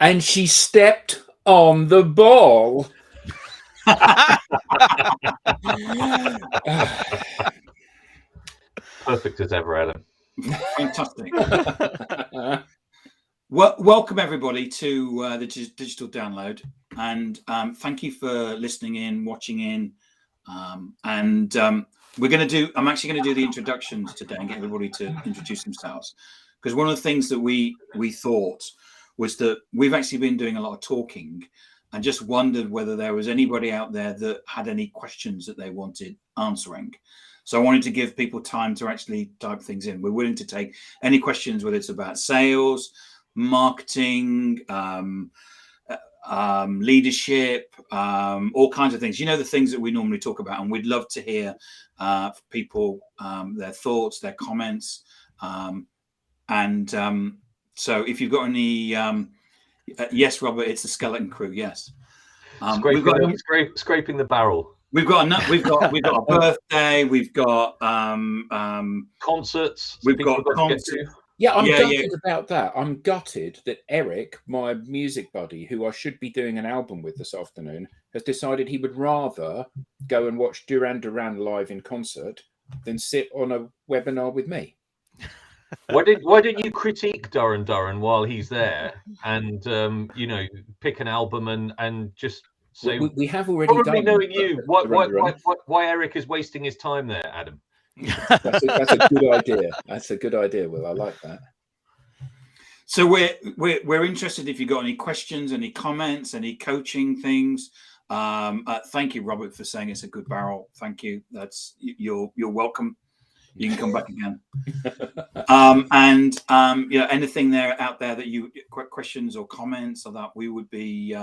And she stepped on the ball. Perfect as ever, Adam. Fantastic. Well, welcome everybody to the digital download, and thank you for listening in, watching in, and we're going to do. I'm actually going to do the introductions today and get everybody to introduce themselves, because one of the things that we thought was that we've actually been doing a lot of talking, and just wondered whether there was anybody out there that had any questions that they wanted answering. So I wanted to give people time to actually type things in. We're willing to take any questions, whether it's about sales, marketing, leadership, all kinds of things. You know, the things that we normally talk about, and we'd love to hear people, their thoughts, their comments. So if you've got any, yes, Robert, it's the skeleton crew. Yes, Scraping the barrel. We've got a birthday. We've got concerts. We've got concerts. Yeah, I'm gutted about that. I'm gutted that Eric, my music buddy, who I should be doing an album with this afternoon, has decided he would rather go and watch Duran Duran live in concert than sit on a webinar with me. Why didn't you critique Duran Duran while he's there, and pick an album and just say we have already probably done knowing you why Eric is wasting his time there, Adam? That's a good idea. That's a good idea, Will. I like that. So we're interested if you've got any questions, any comments, any coaching things. Thank you, Robert, for saying it's a good barrel. Thank you. You're welcome. You can come back again. Anything there out there that you questions or comments or that we would be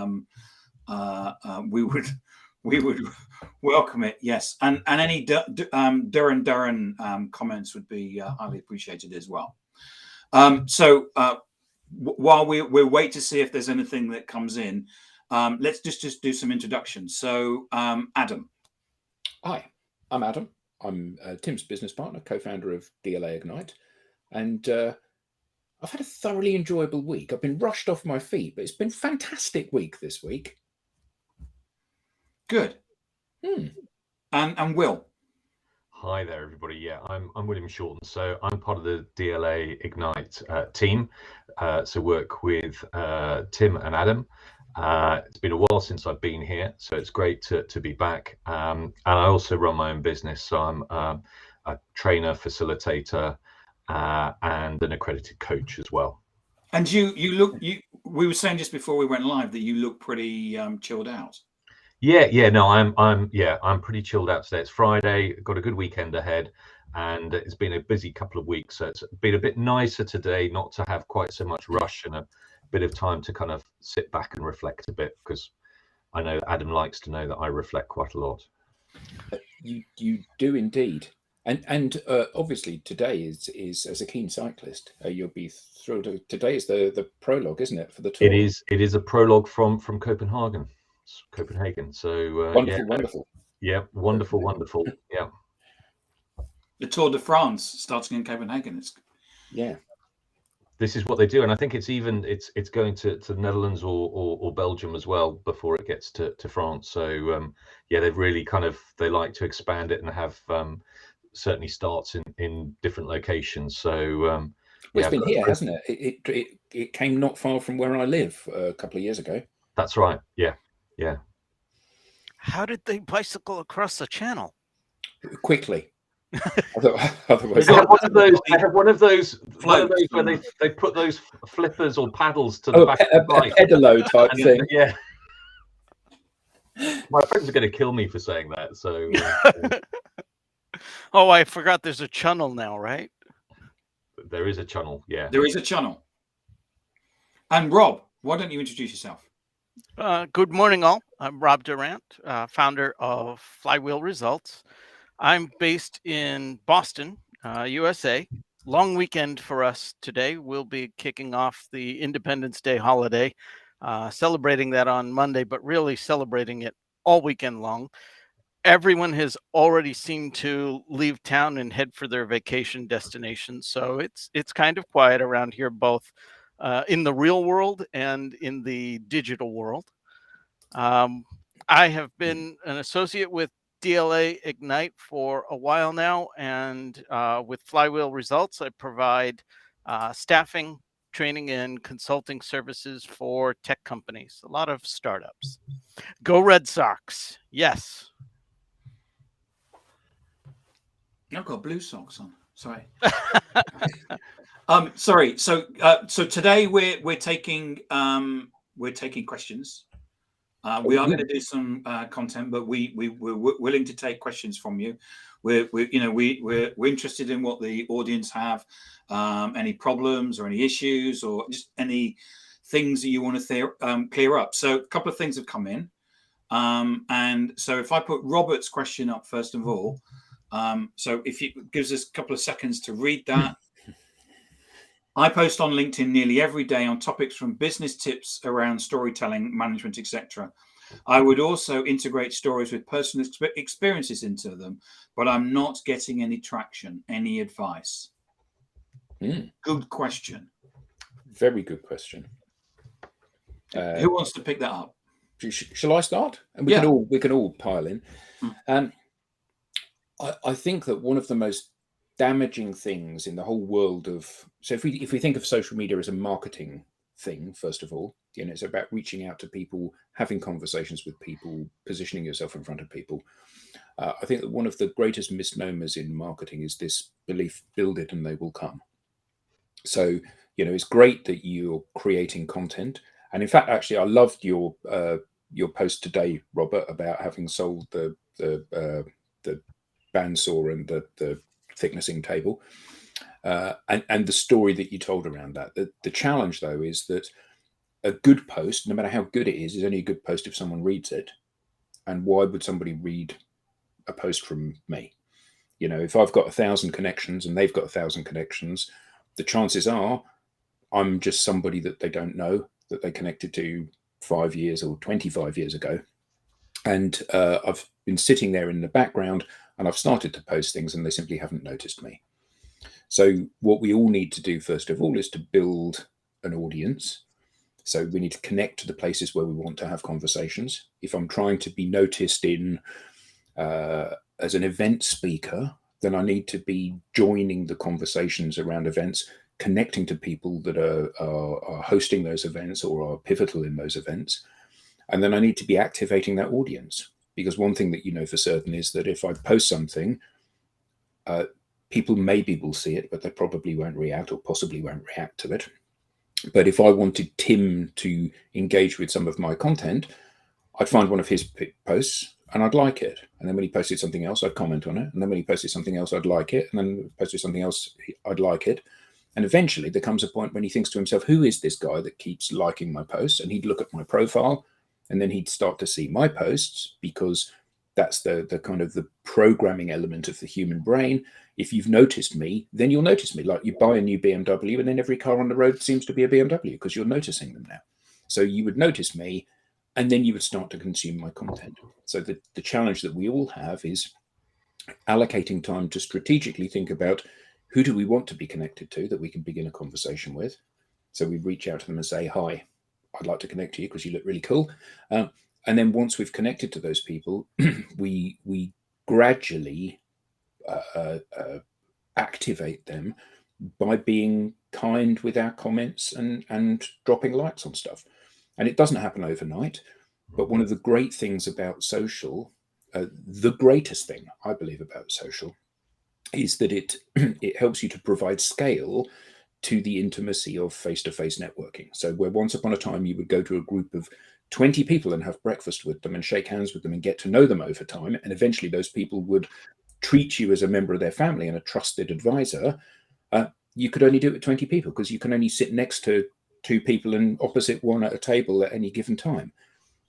we would welcome it. Yes, and any Duran comments would be highly appreciated as well. While we wait to see if there's anything that comes in, let's just do some introductions. So Adam. Hi, I'm Adam. I'm Tim's business partner, co-founder of DLA Ignite, and I've had a thoroughly enjoyable week. I've been rushed off my feet, but it's been a fantastic week this week. Good. And Will. Hi there, everybody. Yeah, I'm William Shorten. So I'm part of the DLA Ignite team. So work with Tim and Adam. It's been a while since I've been here, so it's great to be back. And I also run my own business. So I'm a trainer, facilitator, and an accredited coach as well. And we were saying just before we went live that you look pretty chilled out. Yeah, no, I'm pretty chilled out today. It's Friday, got a good weekend ahead, and it's been a busy couple of weeks. So it's been a bit nicer today, not to have quite so much rush and a bit of time to kind of sit back and reflect a bit, because I know Adam likes to know that I reflect quite a lot. You do indeed, and obviously today is as a keen cyclist, you'll be thrilled. Today is the prologue, isn't it, for the tour? It is a prologue from Copenhagen. So wonderful. Yeah, wonderful. Yeah. The Tour de France starting in Copenhagen. This is what they do, and I think it's going to the Netherlands or Belgium as well before it gets to France. So they've really they like to expand it and have certainly starts in different locations. So it's been here, hasn't it? It came not far from where I live a couple of years ago. That's right. Yeah. How did they bicycle across the channel? Quickly. Otherwise, they have one of those where they put those flippers or paddles to the back of the bike. A pedalo type thing. Yeah. My friends are going to kill me for saying that. So. Oh, I forgot. There's a channel now, right? There is a channel. Yeah. There is a channel. And Rob, why don't you introduce yourself? Good morning, all. I'm Rob Durant, founder of Flywheel Results. I'm based in Boston, USA. Long weekend for us today. We'll be kicking off the Independence Day holiday, celebrating that on Monday, but really celebrating it all weekend long. Everyone has already seemed to leave town and head for their vacation destinations. So it's kind of quiet around here, both in the real world and in the digital world. I have been an associate with DLA Ignite for a while now, and with Flywheel Results, I provide staffing, training, and consulting services for tech companies, a lot of startups. Go Red Sox. Yes. I've got blue socks on. Sorry. Sorry. So today we're taking questions. We are going to do some content, but we're willing to take questions from you. We're interested in what the audience have, any problems or any issues or just any things that you want to clear up. So a couple of things have come in, and so if I put Robert's question up first of all, so if it gives us a couple of seconds to read that. I post on LinkedIn nearly every day on topics from business tips around storytelling, management, etc. I would also integrate stories with personal experiences into them, but I'm not getting any traction. Any advice? Good question. Very good question. Who wants to pick that up? Shall I start? And we can all pile in. I think that one of the most damaging things in the whole world of, so if we think of social media as a marketing thing, first of all, it's about reaching out to people, having conversations with people, positioning yourself in front of people. I think that one of the greatest misnomers in marketing is this belief: build it and they will come. So it's great that you're creating content, and in fact, actually, I loved your post today, Robert, about having sold the bandsaw and the thicknessing table, and the story that you told around that. The challenge, though, is that a good post, no matter how good it is only a good post if someone reads it. And why would somebody read a post from me? If I've got 1,000 connections and they've got 1,000 connections, the chances are I'm just somebody that they don't know, that they connected to 5 years or 25 years ago. And I've been sitting there in the background and I've started to post things and they simply haven't noticed me. So what we all need to do, first of all, is to build an audience. So we need to connect to the places where we want to have conversations. If I'm trying to be noticed as an event speaker, then I need to be joining the conversations around events, connecting to people that are hosting those events or are pivotal in those events. And then I need to be activating that audience, because one thing that for certain is that if I post something, people maybe will see it, but they probably won't react or possibly won't react to it. But if I wanted Tim to engage with some of my content, I'd find one of his posts and I'd like it. And then when he posted something else, I'd comment on it. And then when he posted something else, I'd like it. And then posted something else, I'd like it. And eventually there comes a point when he thinks to himself, who is this guy that keeps liking my posts? And he'd look at my profile and then he'd start to see my posts, because that's the kind of the programming element of the human brain. If you've noticed me, then you'll notice me. Like you buy a new BMW and then every car on the road seems to be a BMW because you're noticing them now. So you would notice me and then you would start to consume my content. So the challenge that we all have is allocating time to strategically think about who do we want to be connected to that we can begin a conversation with. So we reach out to them and say, hi, I'd like to connect to you because you look really cool. And then once we've connected to those people, we gradually activate them by being kind with our comments and dropping likes on stuff. And it doesn't happen overnight. But one of the great things about social, the greatest thing I believe about social, is that it helps you to provide scale to the intimacy of face-to-face networking. So where once upon a time you would go to a group of 20 people and have breakfast with them and shake hands with them and get to know them over time, and eventually those people would treat you as a member of their family and a trusted advisor, you could only do it with 20 people because you can only sit next to 2 people and opposite one at a table at any given time.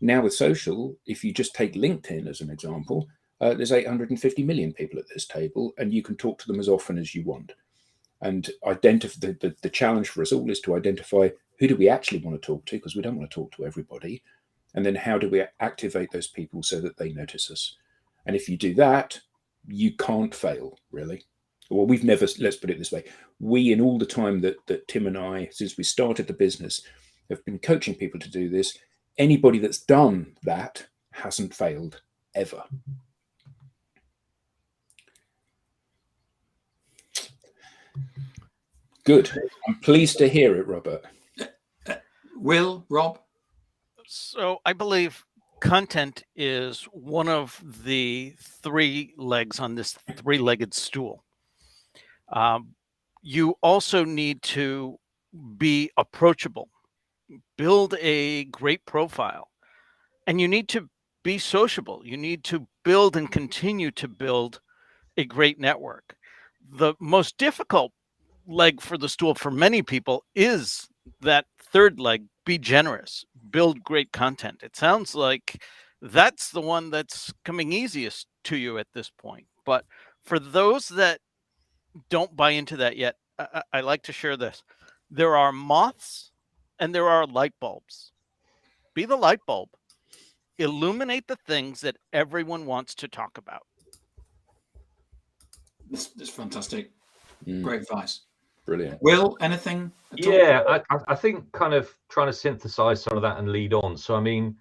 Now with social, if you just take LinkedIn as an example, there's 850 million people at this table and you can talk to them as often as you want. And the challenge for us all is to identify who do we actually want to talk to, because we don't want to talk to everybody. And then how do we activate those people so that they notice us? And if you do that, you can't fail, really. Well, let's put it this way. we, in all the time that Tim and I, since we started the business, have been coaching people to do this, anybody that's done that hasn't failed ever. Good. I'm pleased to hear it, Robert. Will, Rob? So I believe content is one of the three legs on this three-legged stool. You also need to be approachable, build a great profile, and you need to be sociable. You need to build and continue to build a great network. The most difficult leg for the stool for many people is that third leg: be generous, build great content. It sounds like that's the one that's coming easiest to you at this point. But for those that don't buy into that yet, I like to share this. There are moths and there are light bulbs. Be the light bulb. Illuminate the things that everyone wants to talk about. That's fantastic. Great advice. Brilliant. Will, anything at all? Yeah, I think kind of trying to synthesize some of that and lead on. So, I mean,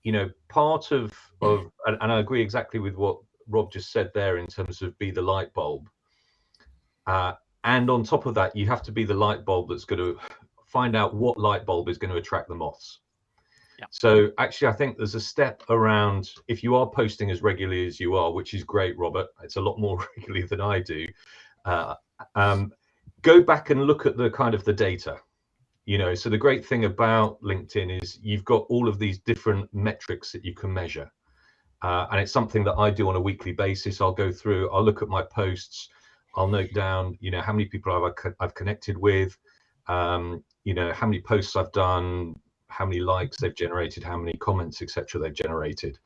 you know, part of and I agree exactly with what Rob just said there in terms of be the light bulb. And on top of that, you have to be the light bulb that's going to find out what light bulb is going to attract the moths. Yeah. So actually, I think there's a step around, if you are posting as regularly as you are, which is great, Robert, it's a lot more regularly than I do. Go back and look at the kind of the data, you know. So the great thing about LinkedIn is you've got all of these different metrics that you can measure. And it's something that I do on a weekly basis. I'll go through, I'll look at my posts, I'll note down, you know, how many people I've connected with, you know, how many posts I've done, how many likes they've generated, how many comments, etc. they've generated.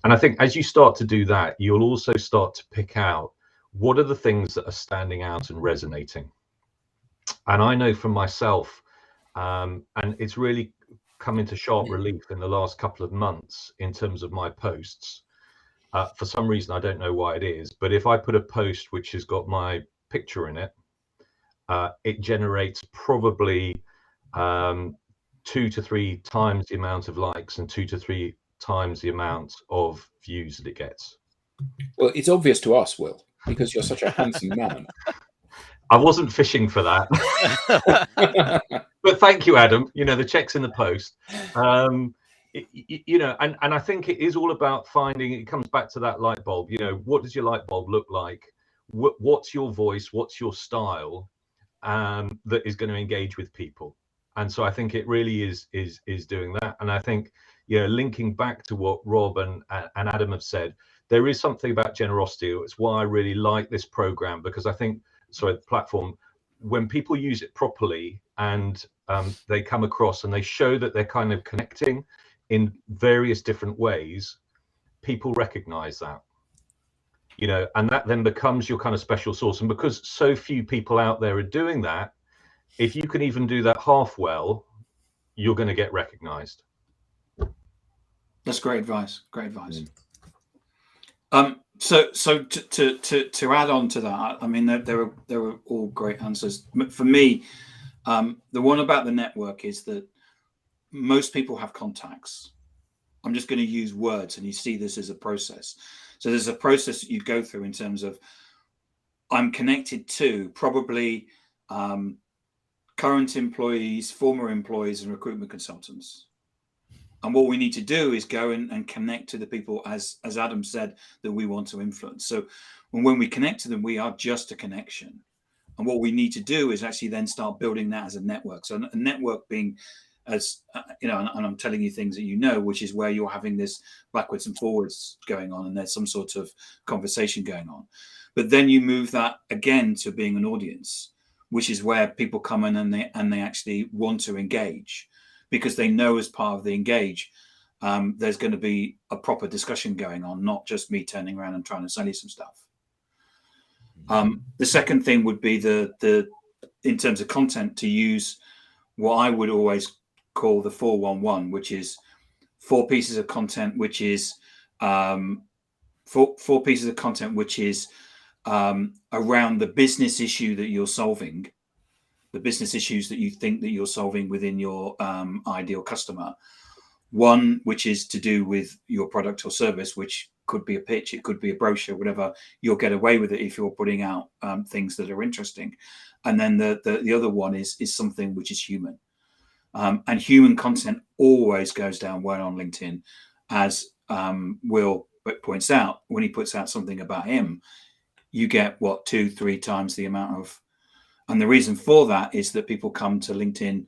And I think as you start to do that, you'll also start to pick out what are the things that are standing out and resonating. And I know from myself, and it's really come into sharp relief in the last couple of months in terms of my posts. For some reason, I don't know why it is, but if I put a post which has got my picture in it, it generates probably 2 to 3 times the amount of likes and 2 to 3 times the amount of views that it gets. Well, it's obvious to us, Will, because you're such a handsome man. I wasn't fishing for that. But thank you, Adam. You know, the check's in the post. You know, and I think it is all about finding, it comes back to that light bulb. You know, what does your light bulb look like? What's your voice? What's your style that is going to engage with people? And so I think it really is doing that. And I think, you know, linking back to what Rob and Adam have said, there is something about generosity. It's why I really like this program, because I think, sorry, the platform, when people use it properly and they come across and they show that they're kind of connecting in various different ways, people recognize that, you know, and that then becomes your kind of special sauce. And because so few people out there are doing that, if you can even do that half well, you're going to get recognized. That's great advice. Great advice. So to add on to that, I mean, there were all great answers. For me, the one about the network is that most people have contacts. I'm just going to use words, and you see this as a process. So there's a process that you go through in terms of, I'm connected to probably current employees, former employees, and recruitment consultants. And what we need to do is go and connect to the people, as Adam said, that we want to influence. So when we connect to them, we are just a connection. And what we need to do is actually then start building that as a network. So a network being, as you know, and I'm telling you things that you know, which is where you're having this backwards and forwards going on, and there's some sort of conversation going on. But then you move that again to being an audience, which is where people come in and they actually want to engage, because they know as part of the engage, there's going to be a proper discussion going on, not just me turning around and trying to sell you some stuff. The second thing would be the in terms of content, to use what I would always call the 411, which is 4 pieces of content, which is four pieces of content, which is around the business issue that you're solving, the business issues that you think that you're solving within your ideal customer. One, which is to do with your product or service, which could be a pitch, it could be a brochure, whatever. You'll get away with it if you're putting out things that are interesting. And then the other one is something which is human. And human content always goes down well on LinkedIn, as Will points out. When he puts out something about him, you get 2-3 times the amount of. And the reason for that is that people come to LinkedIn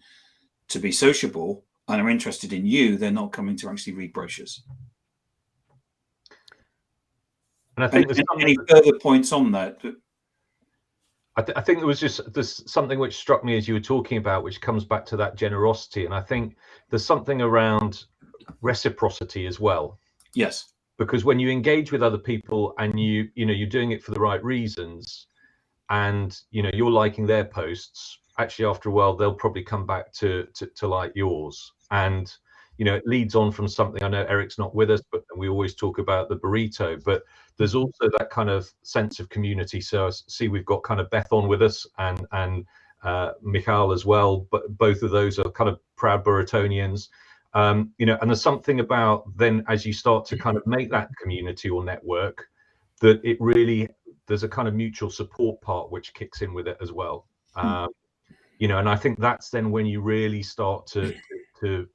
to be sociable and are interested in you. They're not coming to actually read brochures. And I think any further points on that? I think there's something which struck me as you were talking about, which comes back to that generosity. And I think there's something around reciprocity as well. Yes. Because when you engage with other people and you're doing it for the right reasons, and you're liking their posts, actually after a while they'll probably come back to like yours. And it leads on from something. I know Eric's not with us, but we always talk about the burrito, but there's also that kind of sense of community. So I see we've got kind of Beth on with us and Michal as well, but both of those are kind of proud Burritonians. And there's something about then as you start to kind of make that community or network, that it really, there's a kind of mutual support part which kicks in with it as well. And I think that's then when you really start to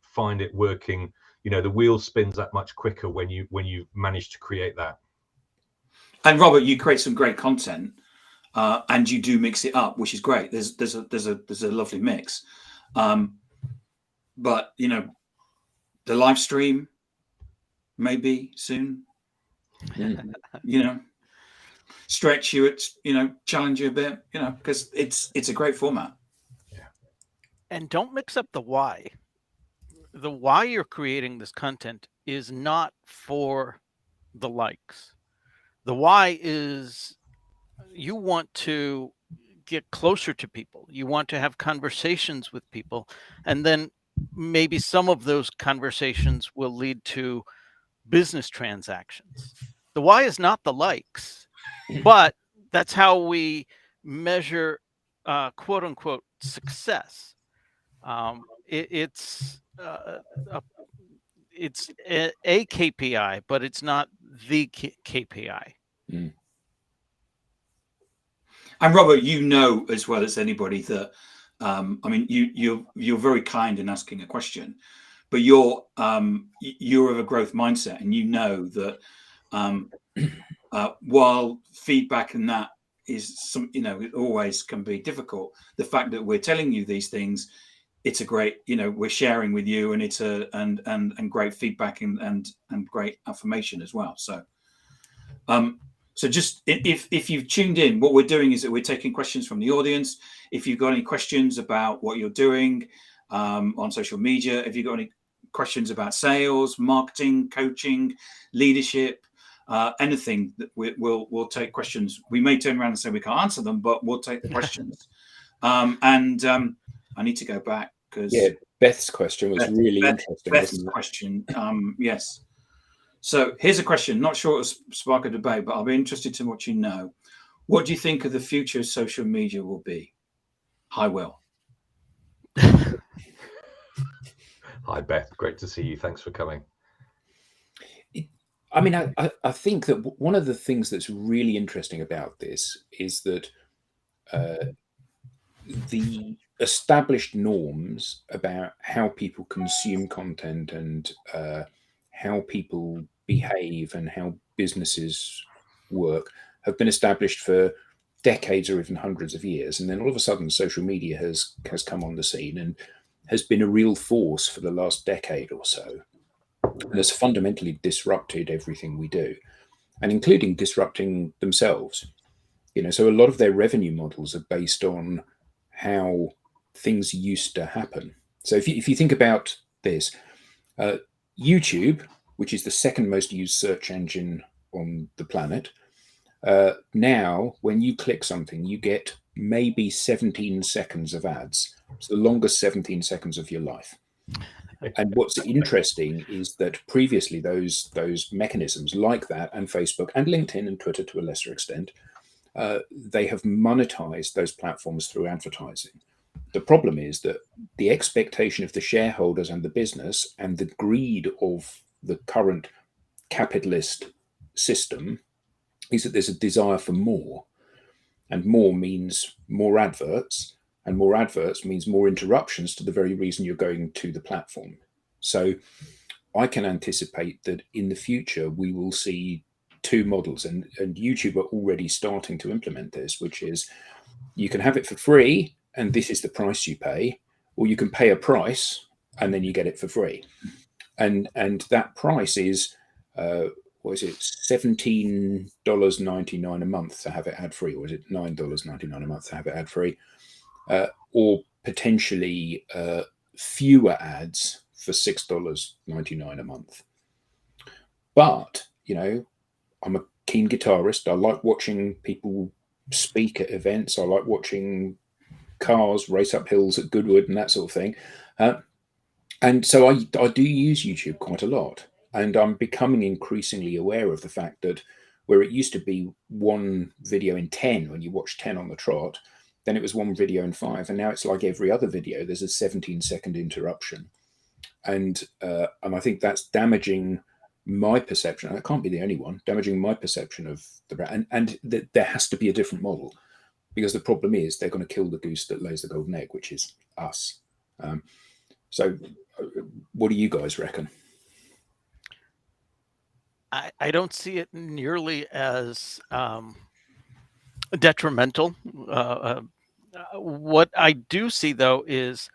find it working. The wheel spins that much quicker when you manage to create that. And Robert, you create some great content, and you do mix it up, which is great. There's a lovely mix, but the live stream maybe soon. Stretch you, challenge you a bit, because it's a great format. And don't mix up the why. The why you're creating this content is not for the likes. The why is you want to get closer to people. You want to have conversations with people. And then maybe some of those conversations will lead to business transactions. The why is not the likes, but that's how we measure quote unquote success. It's a KPI, but it's not the KPI. And Robert, as well as anybody that you're very kind in asking a question, but you're of a growth mindset, and that while feedback and that is it always can be difficult. The fact that we're telling you these things, it's a great, we're sharing with you, and it's and great feedback and great affirmation as well. So, so just if you've tuned in, what we're doing is that we're taking questions from the audience. If you've got any questions about what you're doing on social media, if you've got any questions about sales, marketing, coaching, leadership, anything, that we'll take questions. We may turn around and say we can't answer them, but we'll take the questions. I need to go back because Beth's question was really interesting. Beth's question, yes. So here's a question. Not sure it'll spark a debate, but I'll be interested to what you know. What do you think of the future of social media will be? Hi, Will. Hi, Beth. Great to see you. Thanks for coming. I think that one of the things that's really interesting about this is that the established norms about how people consume content and how people behave and how businesses work have been established for decades or even hundreds of years. And then all of a sudden, social media has come on the scene and has been a real force for the last decade or so. And has fundamentally disrupted everything we do, and including disrupting themselves. So a lot of their revenue models are based on how things used to happen. So if you think about this, YouTube, which is the second most used search engine on the planet, now when you click something, you get maybe 17 seconds of ads. It's the longest 17 seconds of your life. And what's interesting is that previously those mechanisms like that, and Facebook and LinkedIn and Twitter to a lesser extent, they have monetized those platforms through advertising. The problem is that the expectation of the shareholders and the business and the greed of the current capitalist system is that there's a desire for more, and more means more adverts, and more adverts means more interruptions to the very reason you're going to the platform. So I can anticipate that in the future we will see two models, and YouTube are already starting to implement this, which is you can have it for free and this is the price you pay, or you can pay a price and then you get it for free. And that price is what is it, $17.99 a month to have it ad free, or is it $9.99 a month to have it ad free, or potentially fewer ads for $6.99 a month. But I'm a keen guitarist. I like watching people speak at events. I like watching cars race up hills at Goodwood and that sort of thing. And so I do use YouTube quite a lot. And I'm becoming increasingly aware of the fact that where it used to be one video in 10, when you watch 10 on the trot, then it was one video in 5. And now it's like every other video, there's a 17-second interruption. And I think that's damaging my perception. I can't be the only one damaging my perception of the brand. And there has to be a different model, because the problem is they're going to kill the goose that lays the golden egg, which is us. So what do you guys reckon? I don't see it nearly as detrimental. What I do see, though, is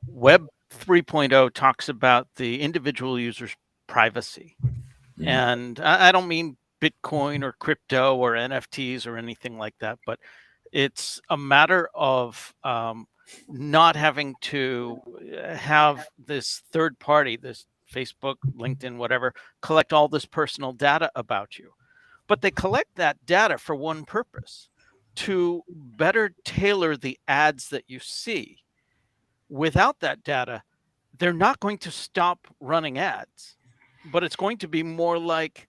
Web 3.0 talks about the individual user's privacy. And I don't mean Bitcoin or crypto or NFTs or anything like that, but it's a matter of not having to have this third party, this Facebook, LinkedIn, whatever, collect all this personal data about you. But they collect that data for one purpose: to better tailor the ads that you see. Without that data, they're not going to stop running ads, but it's going to be more like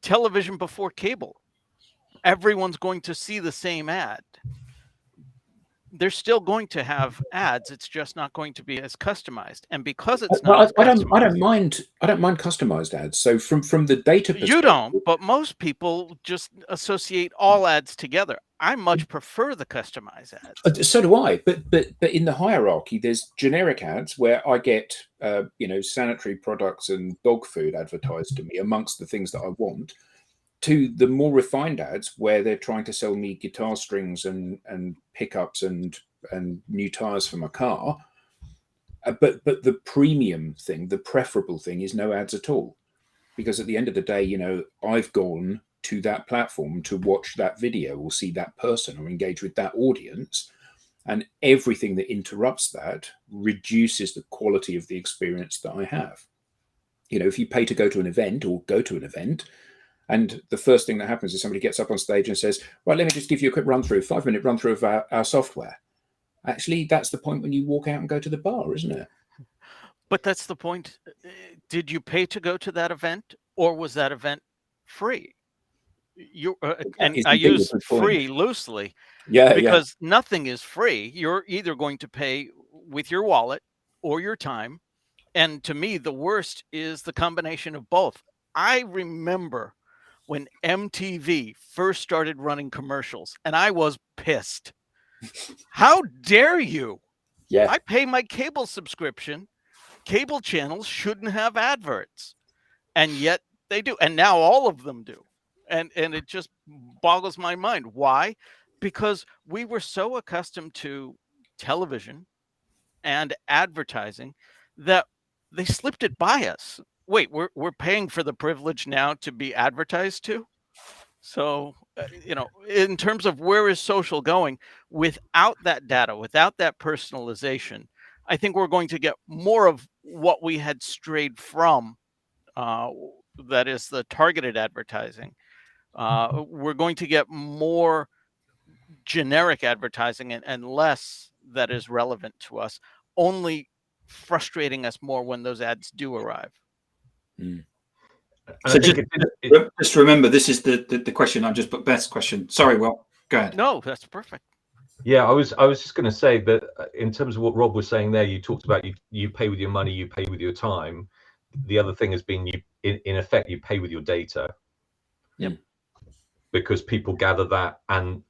television before cable. Everyone's going to see the same ad. They're still going to have ads. It's just not going to be as customized. And because it's not as customized, I don't mind customized ads. So from the data perspective, you don't, but most people just associate all ads together. I much prefer the customized ads. So do I. But in the hierarchy, there's generic ads where I get sanitary products and dog food advertised to me amongst the things that I want, to the more refined ads where they're trying to sell me guitar strings and pickups and new tires for my car. But the premium thing, the preferable thing, is no ads at all. Because at the end of the day, I've gone to that platform to watch that video or see that person or engage with that audience. And everything that interrupts that reduces the quality of the experience that I have. If you pay to go to an event or go to an event, and the first thing that happens is somebody gets up on stage and says, right, let me just give you a quick 5-minute run through of our software. Actually, that's the point when you walk out and go to the bar, isn't it? But that's the point. Did you pay to go to that event, or was that event free? I use free loosely, because nothing is free. You're either going to pay with your wallet or your time. And to me, the worst is the combination of both. I remember when MTV first started running commercials, and I was pissed. How dare you? Yeah. I pay my cable subscription. Cable channels shouldn't have adverts, and yet they do. And now all of them do. And it just boggles my mind. Why? Because we were so accustomed to television and advertising that they slipped it by us. Wait, we're paying for the privilege now to be advertised to? So, in terms of where is social going, without that data, without that personalization, I think we're going to get more of what we had strayed from, that is the targeted advertising. We're going to get more generic advertising and less that is relevant to us, only frustrating us more when those ads do arrive. So just remember, this is the question. I've just put Beth's question. Sorry, Will, go ahead. No, that's perfect. Yeah, I was just going to say that in terms of what Rob was saying there, you talked about you pay with your money, you pay with your time. The other thing has been you in effect you pay with your data. Yep. Because people gather that, and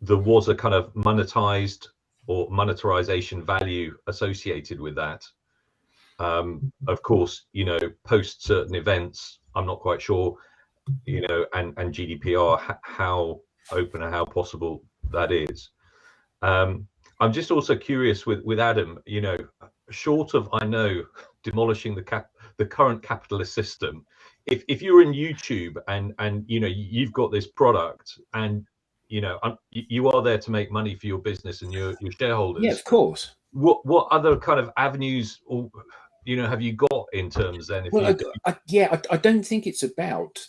there was a kind of monetized or monetization value associated with that. Of course, post certain events, I'm not quite sure, and GDPR, how open and how possible that is. I'm just also curious with Adam, short of, I know, demolishing the current capitalist system, if you're in YouTube and you've got this product and you are there to make money for your business and your shareholders. Yeah, of course. What other kind of avenues or have you got in terms then? I don't think it's about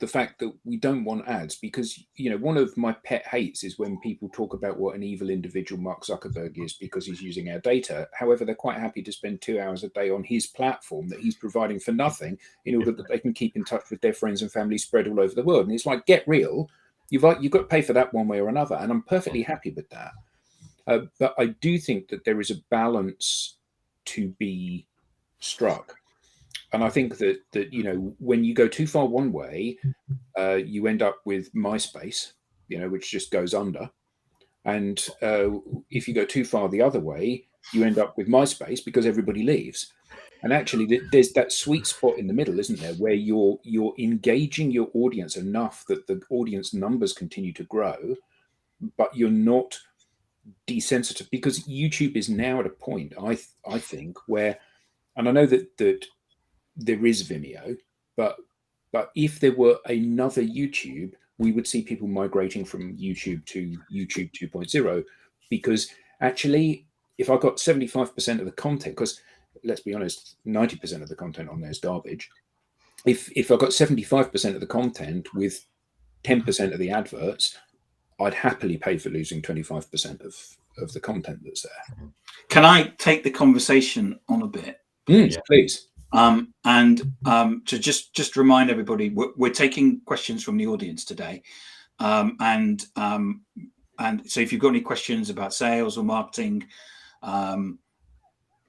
the fact that we don't want ads, because one of my pet hates is when people talk about what an evil individual Mark Zuckerberg is because he's using our data. However, they're quite happy to spend 2 hours a day on his platform that he's providing for nothing in order that they can keep in touch with their friends and family spread all over the world. And it's like, get real. You've got to pay for that one way or another, and I'm perfectly happy with that. But I do think that there is a balance to be struck. And I think that when you go too far one way, you end up with MySpace, which just goes under. And if you go too far the other way, you end up with MySpace because everybody leaves. And actually, there's that sweet spot in the middle, isn't there, where you're engaging your audience enough that the audience numbers continue to grow, but you're not desensitive, because YouTube is now at a point, I think, where, and I know that there is Vimeo, but if there were another YouTube, we would see people migrating from YouTube to YouTube 2.0, because actually, if I got 75% of the content, because let's be honest, 90% of the content on there is garbage. If I got 75% of the content with 10% of the adverts, I'd happily pay for losing 25% of the content that's there. Can I take the conversation on a bit? Please. To just remind everybody, we're taking questions from the audience today, and so if you've got any questions about sales or marketing,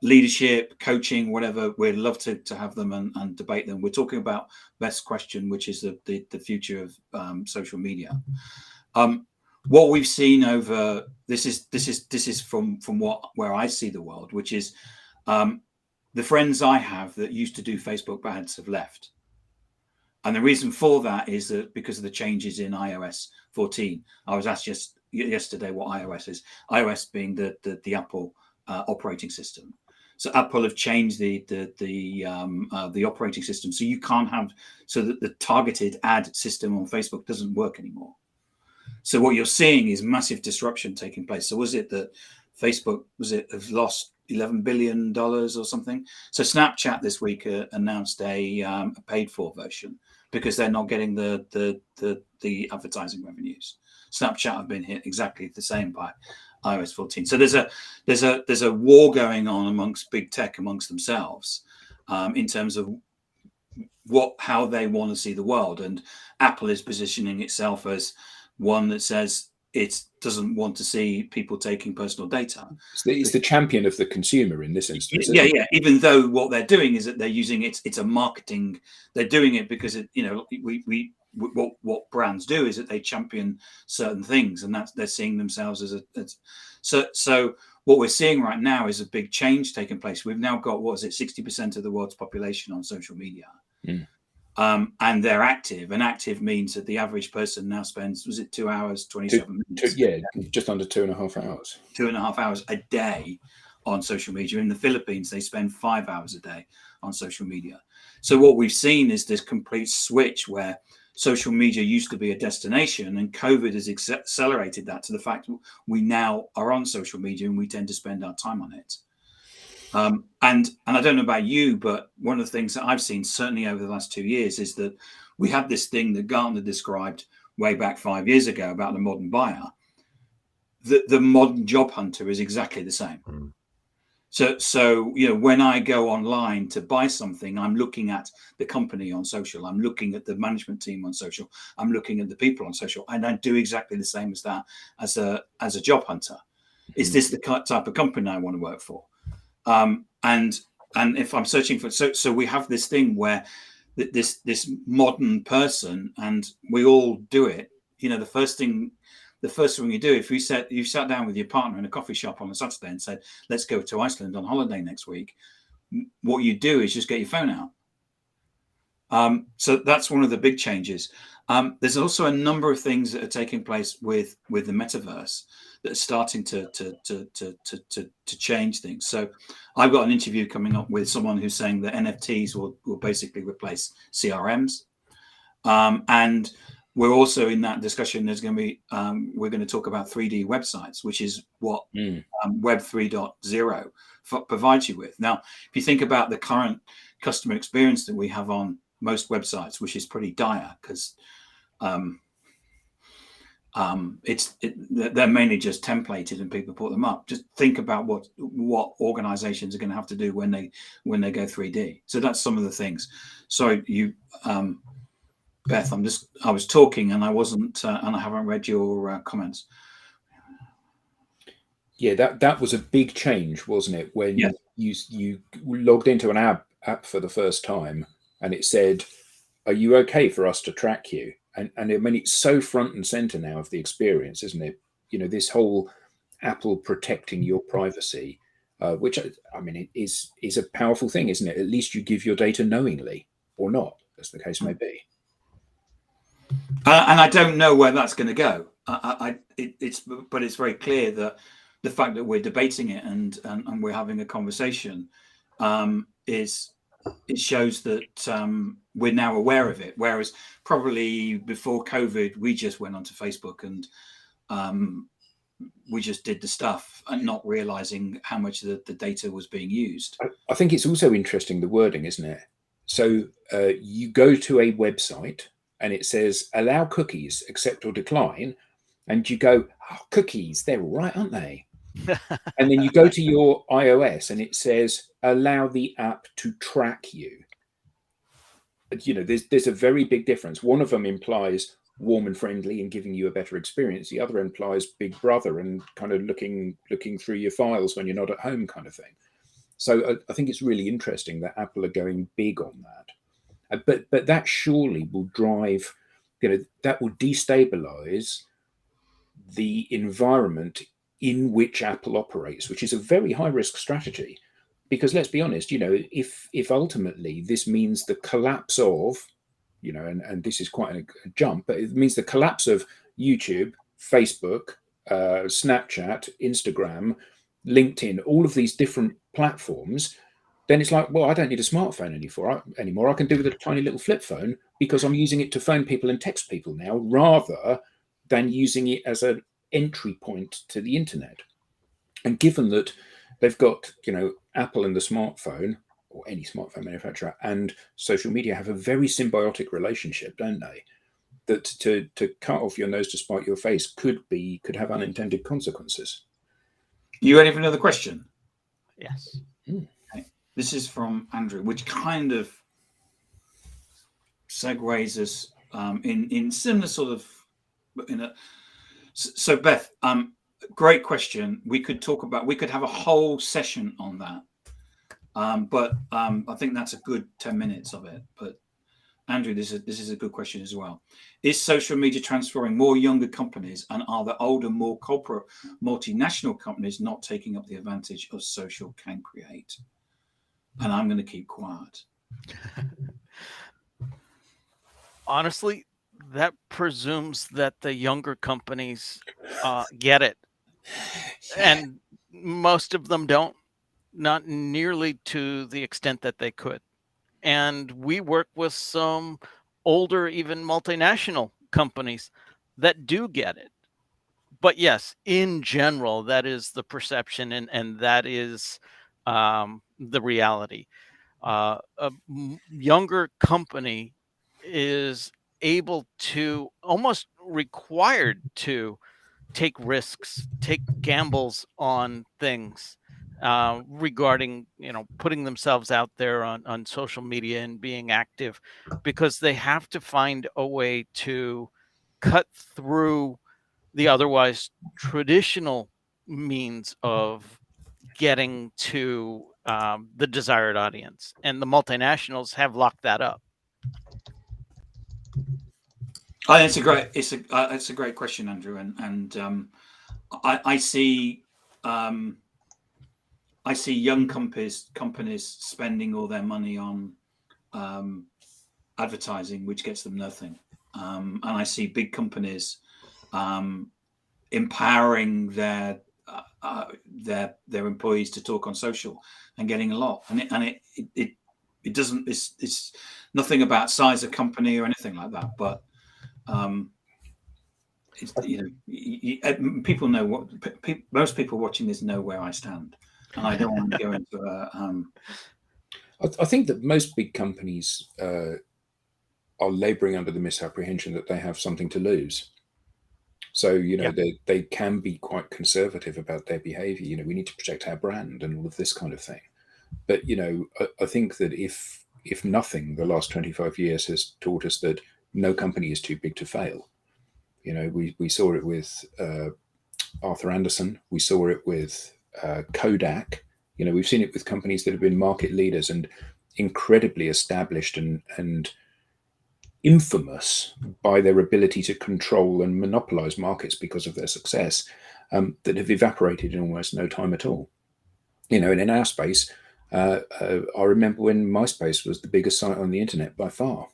leadership, coaching, whatever, we'd love to have them and debate them. We're talking about best question, which is the future of social media. What we've seen over this is from where I see the world, which is the friends I have that used to do Facebook ads have left. And the reason for that is that because of the changes in iOS 14. I was asked yesterday what iOS is. iOS being the Apple operating system. So Apple have changed the operating system, so you can't have, so that the targeted ad system on Facebook doesn't work anymore. So what you're seeing is massive disruption taking place. So was it that Facebook have lost $11 billion or something? So Snapchat this week announced a paid for version because they're not getting the advertising revenues. Snapchat have been hit exactly the same by iOS 14. So there's a war going on amongst big tech amongst themselves in terms of how they want to see the world. And Apple is positioning itself as one that says it doesn't want to see people taking personal data. It's the champion of the consumer in this instance. Yeah. Even though what they're doing is that they're using it's a marketing. They're doing it because what brands do is that they champion certain things, and they're seeing themselves as so. What we're seeing right now is a big change taking place. We've now got 60% of the world's population on social media. And they're active, and active means that the average person now spends 2 hours 27 minutes? Just under 2.5 hours. 2.5 hours a day on social media. In the Philippines, they spend 5 hours a day on social media. So what we've seen is this complete switch where social media used to be a destination, and COVID has accelerated that to the fact that we now are on social media and we tend to spend our time on it. And I don't know about you, but one of the things that I've seen certainly over the last 2 years is that we had this thing that Gartner described way back 5 years ago about the modern buyer. The modern job hunter is exactly the same. So when I go online to buy something, I'm looking at the company on social. I'm looking at the management team on social. I'm looking at the people on social, and I do exactly the same as that as a job hunter. Is this the type of company I want to work for? And if I'm searching for, so we have this thing where this modern person, and we all do it. You know, the first thing you do, if you sat down with your partner in a coffee shop on a Saturday and said, let's go to Iceland on holiday next week, what you do is just get your phone out. So that's one of the big changes. There's also a number of things that are taking place with the metaverse that are starting to change things. So I've got an interview coming up with someone who's saying that NFTs will basically replace CRMs. And we're also in that discussion. There's going to be we're going to talk about 3D websites, which is what Web 3.0 provides you with. Now, if you think about the current customer experience that we have on most websites, which is pretty dire, because they're mainly just templated and people put them up. Just think about what organizations are going to have to do when they go 3D. So that's some of the things. So you, Beth, I was talking and I wasn't, and I haven't read your comments. Yeah, that was a big change, wasn't it? When you logged into an app for the first time and it said, "Are you okay for us to track you?" And I mean, it's so front and center now of the experience, isn't it? You know, this whole Apple protecting your privacy, which I mean, is a powerful thing, isn't it? At least you give your data knowingly, or not, as the case may be. And I don't know where that's going to go. But it's very clear that the fact that we're debating it and we're having a conversation it shows that we're now aware of it. Whereas probably before COVID, we just went onto Facebook and we just did the stuff and not realizing how much the data was being used. I think it's also interesting, the wording, isn't it? So you go to a website and it says, allow cookies, accept or decline. And you go, oh, cookies, they're all right, aren't they? And then you go to your iOS and it says, allow the app to track you. You know, there's a very big difference. One of them implies warm and friendly and giving you a better experience. The other implies Big Brother and kind of looking through your files when you're not at home, kind of thing. So I think it's really interesting that Apple are going big on that. But that surely will drive, you know, that will destabilize the environment in which Apple operates, which is a very high risk strategy. Because let's be honest, you know, if ultimately this means the collapse of, you know, and this is quite a jump, but it means the collapse of YouTube, Facebook, Snapchat, Instagram, LinkedIn, all of these different platforms, then it's like, well, I don't need a smartphone anymore. I can do with a tiny little flip phone because I'm using it to phone people and text people now, rather than using it as an entry point to the internet. And given that they've got, you know, Apple and the smartphone, or any smartphone manufacturer, and social media have a very symbiotic relationship, don't they? That to cut off your nose to spite your face could have unintended consequences. You ready for another question? Yes. Okay. This is from Andrew, which kind of segues us in similar sort of so Beth, great question. We could have a whole session on that. But I think that's a good 10 minutes of it. But Andrew, this is a good question as well. Is social media transferring more younger companies, and are the older, more corporate, multinational companies not taking up the advantage of social can create? And I'm going to keep quiet. Honestly, that presumes that the younger companies get it. And most of them don't, not nearly to the extent that they could. And we work with some older, even multinational companies that do get it. But yes, in general, that is the perception, and that is the reality. A younger company is able to, almost required to, take risks, take gambles on things regarding, you know, putting themselves out there on social media and being active, because they have to find a way to cut through the otherwise traditional means of getting to the desired audience, and the multinationals have locked that up. It's a great question, Andrew, and I see young companies spending all their money on advertising, which gets them nothing, and I see big companies empowering their employees to talk on social and getting a lot, and it doesn't, it's nothing about size of company or anything like that, but it's, people know what most people watching this know where I stand, and I don't want to go into a I think that most big companies are labouring under the misapprehension that they have something to lose. So, they can be quite conservative about their behaviour. We need to protect our brand and all of this kind of thing. But, I think that if nothing, the last 25 years has taught us that no company is too big to fail. We saw it with Arthur Andersen. We saw it with Kodak. We've seen it with companies that have been market leaders and incredibly established and infamous by their ability to control and monopolize markets because of their success, that have evaporated in almost no time at all. And in our space, I remember when MySpace was the biggest site on the internet by far.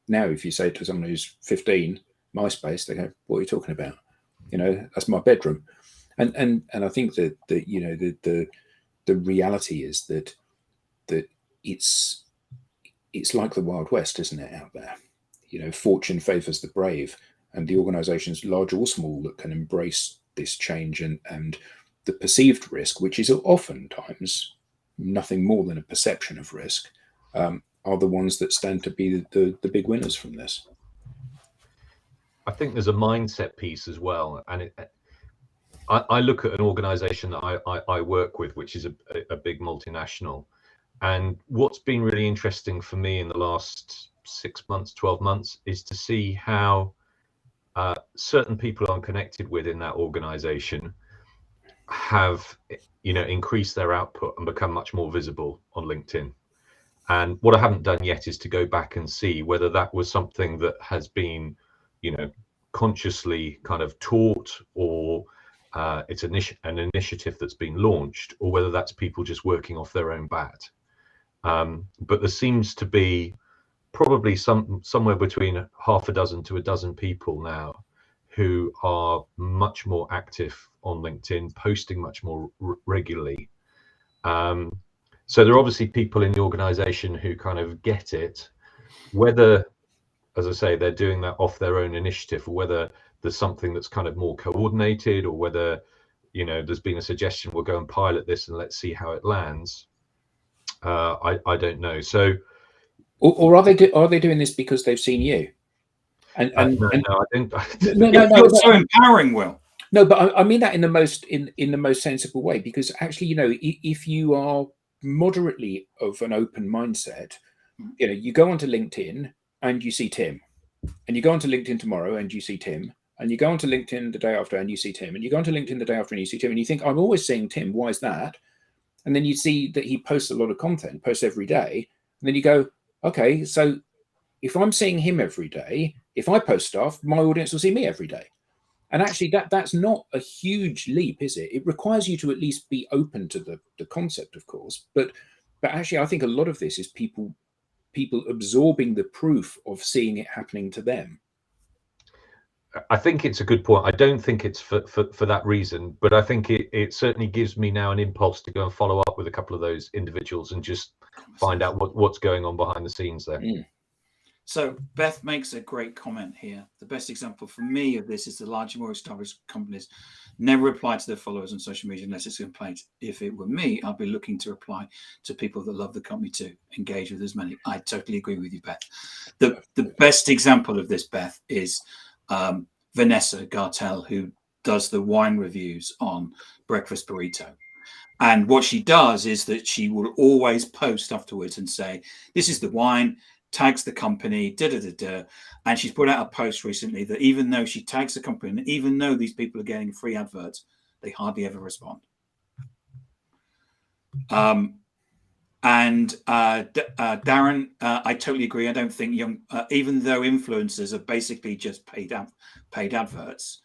Now, if you say to someone who's 15, MySpace, they go, "What are you talking about? That's my bedroom." And I think that the reality is that it's like the Wild West, isn't it, out there? Fortune favors the brave, and the organizations, large or small, that can embrace this change and the perceived risk, which is oftentimes nothing more than a perception of risk, are the ones that stand to be the big winners from this. I think there's a mindset piece as well, and I look at an organization that I work with, which is a big multinational, and what's been really interesting for me in the last 6 months, 12 months, is to see how certain people I'm connected with in that organization have increased their output and become much more visible on LinkedIn. And what I haven't done yet is to go back and see whether that was something that has been consciously kind of taught, or it's an initiative that's been launched, or whether that's people just working off their own bat. But there seems to be probably somewhere between half a dozen to a dozen people now who are much more active on LinkedIn, posting much more regularly. So there are obviously people in the organization who kind of get it, whether, as I say, they're doing that off their own initiative, or whether there's something that's kind of more coordinated, or whether there's been a suggestion, we'll go and pilot this and let's see how it lands. I don't know. So, or are they doing this because they've seen you? No, I don't. No, so empowering, Will. No, but I mean that in the most sensible way, because actually, if you are moderately of an open mindset, you go onto LinkedIn and you see Tim, and you go onto LinkedIn tomorrow and you see Tim, and you go onto LinkedIn the day after and you see Tim, and you go onto LinkedIn the day after and you see Tim, and you think, I'm always seeing Tim, why is that? And then you see that he posts a lot of content, posts every day, and then you go, okay, so if I'm seeing him every day, if I post stuff, my audience will see me every day. And actually, that's not a huge leap, is it? It requires you to at least be open to the concept, of course. But actually, I think a lot of this is people absorbing the proof of seeing it happening to them. I think it's a good point. I don't think it's for that reason, but I think it certainly gives me now an impulse to go and follow up with a couple of those individuals and just find out what's going on behind the scenes there. So Beth makes a great comment here. The best example for me of this is the larger, more established companies never reply to their followers on social media unless it's a complaint. If it were me, I'd be looking to reply to people that love the company too. Engage with as many. I totally agree with you, Beth. The best example of this, Beth, is Vanessa Gartel, who does the wine reviews on Breakfast Burrito. And what she does is that she will always post afterwards and say, this is the wine, tags the company, and she's put out a post recently that even though she tags the company, and even though these people are getting free adverts, They hardly ever respond. Darren, I totally agree. I don't think even though influencers are basically just paid adverts,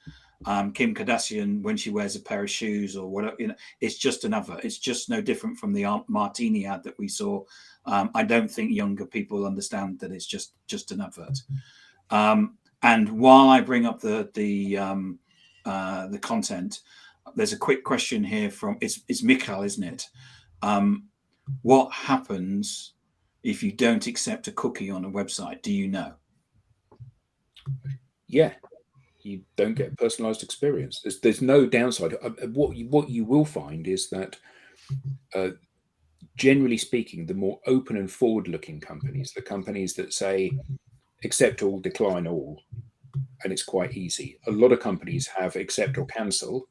Kim Kardashian, when she wears a pair of shoes or whatever, it's just an advert. It's just no different from the martini ad that we saw. I don't think younger people understand that it's just an advert. And while I bring up the content, there's a quick question here from it's Mikhail, isn't it? What happens if you don't accept a cookie on a website? Do you know? Yeah, you don't get a personalized experience. There's no downside. What you will find is that, generally speaking, the more open and forward-looking companies, the companies that say accept all, decline all, and it's quite easy. A lot of companies have accept or cancel.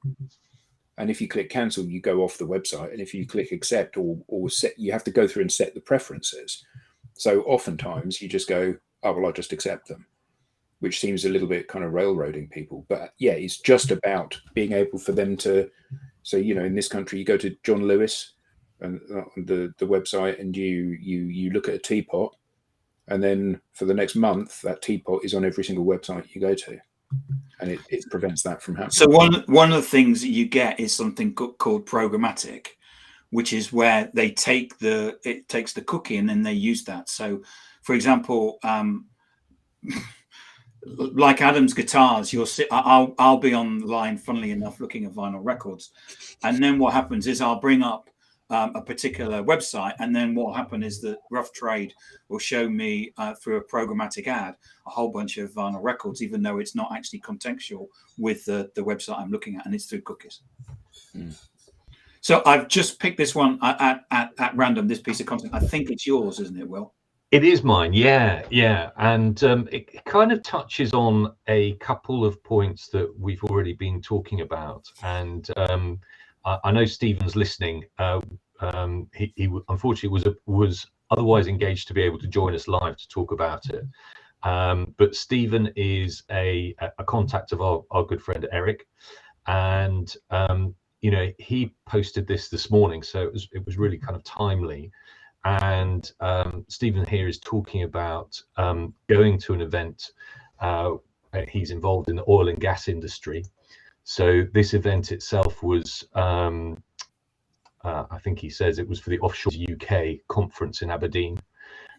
And if you click cancel, you go off the website. And if you click accept or set, you have to go through and set the preferences. So oftentimes you just go, oh, well, I'll just accept them, which seems a little bit kind of railroading people. But yeah, it's just about being able for them to, so, in this country, you go to John Lewis and the website and you look at a teapot. And then for the next month, that teapot is on every single website you go to. And it prevents that from happening. So one of the things that you get is something called programmatic, which is where it takes the cookie and then they use that. So, for example, like Adam's guitars, I'll be online, funnily enough, looking at vinyl records, and then what happens is I'll bring up a particular website, and then what will happen is that Rough Trade will show me through a programmatic ad a whole bunch of vinyl records, even though it's not actually contextual with the website I'm looking at, and it's through cookies. So I've just picked this one at random, this piece of content. I think it's yours, isn't it, Will? It is mine, yeah. And it kind of touches on a couple of points that we've already been talking about. And I know Stephen's listening. He unfortunately was otherwise engaged to be able to join us live to talk about it. But Stephen is a contact of our good friend Eric, and he posted this morning, so it was really kind of timely. And Stephen here is talking about going to an event. He's involved in the oil and gas industry. So this event itself was, I think he says it was for the Offshore UK conference in Aberdeen.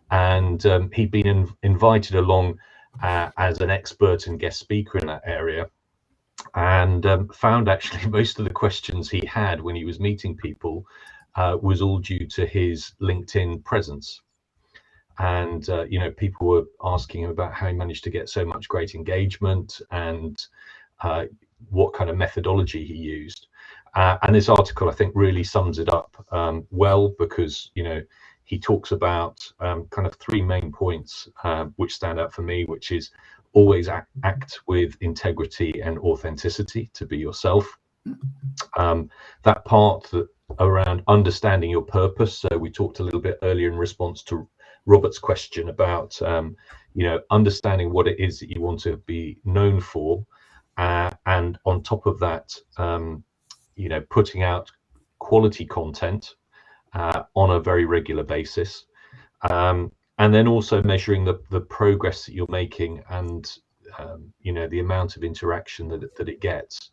And he'd been invited along as an expert and guest speaker in that area, and found actually most of the questions he had when he was meeting people was all due to his LinkedIn presence. And people were asking him about how he managed to get so much great engagement and what kind of methodology he used. And this article, I think, really sums it up well, because he talks about kind of three main points which stand out for me, which is always act with integrity and authenticity, to be yourself. That part around understanding your purpose. So we talked a little bit earlier in response to Robert's question about understanding what it is that you want to be known for, and on top of that, putting out quality content on a very regular basis, and then also measuring the progress that you're making, and the amount of interaction that it gets.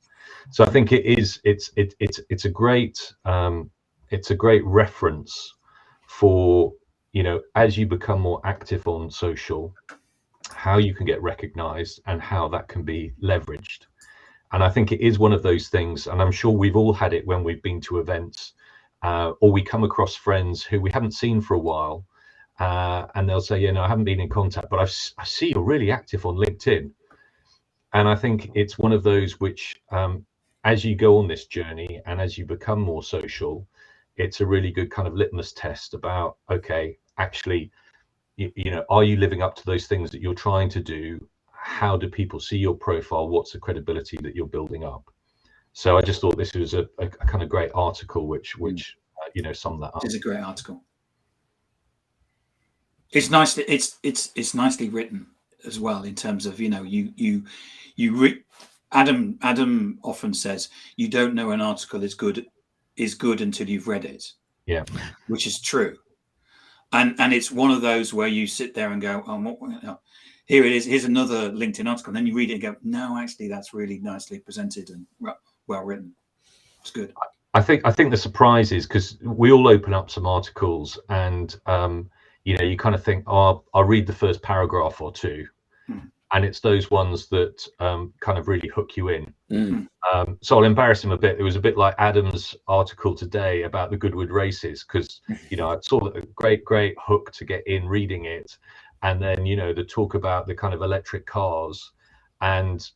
So I think it's a great reference for as you become more active on social, how you can get recognized and how that can be leveraged. And I think it is one of those things, and I'm sure we've all had it when we've been to events, or we come across friends who we haven't seen for a while, and they'll say, I haven't been in contact, but I see you're really active on LinkedIn. And I think it's one of those which, as you go on this journey and as you become more social, it's a really good kind of litmus test about, okay, actually, are you living up to those things that you're trying to do? How do people see your profile? What's the credibility that you're building up? So I just thought this was a kind of great article, which summed that up. It's a great article. It's nicely it's nicely written as well, in terms of Adam often says you don't know an article is good until you've read it. Yeah, which is true. And it's one of those where you sit there and go, oh, here it is. Here's another LinkedIn article. And then you read it and go, no, actually, that's really nicely presented and well written. It's good. I think the surprise is because we all open up some articles and you kind of think, oh, I'll read the first paragraph or two. And it's those ones that kind of really hook you in. So I'll embarrass him a bit. It was a bit like Adam's article today about the Goodwood races, because I saw a great hook to get in reading it, and then the talk about the kind of electric cars, and